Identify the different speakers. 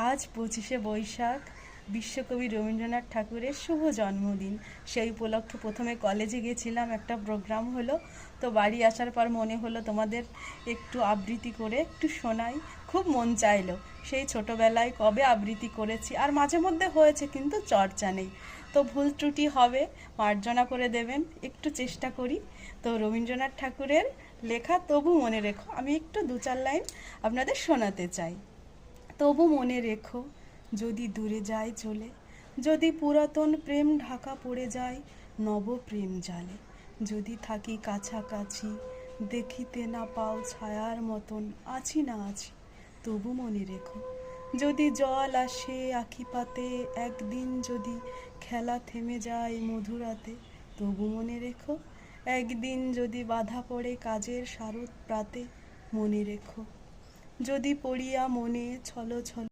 Speaker 1: আজ 25শে বৈশাখ বিশ্বকবি রবীন্দ্রনাথ ঠাকুরের শুভ জন্মদিন। সেই উপলক্ষে প্রথমে কলেজে গেছিলাম, একটা প্রোগ্রাম হলো। তো বাড়ি আসার পর মনে হলো তোমাদের একটু আবৃত্তি করে একটু শোনাই। খুব মন চাইলো, সেই ছোটোবেলায় কবে আবৃত্তি করেছি, আর মাঝে মধ্যে হয়েছে কিন্তু চর্চা নেই। তো ভুল ত্রুটি হবে, মার্জনা করে দেবেন, একটু চেষ্টা করি। তো রবীন্দ্রনাথ ঠাকুরের লেখা তবু মনে রেখো, আমি একটু 2-4 লাইন আপনাদের শোনাতে চাই। তবু মনে রেখো, যদি দূরে যায় চলে, যদি পুরাতন প্রেম ঢাকা পড়ে যায় নব প্রেম জালে, যদি থাকি কাছাকাছি দেখিতে না পাও ছায়ার মতন আছি না আছি, তবু মনে রেখো, যদি জল আসে আখিপাতে একদিন, যদি খেলা থেমে যায় মধুরাতে, তবু মনে রেখো, একদিন যদি বাধা পড়ে কাজের শারদ প্রাতে, মনে রেখো, যদি পড়িয়া মনে ছলো ছলো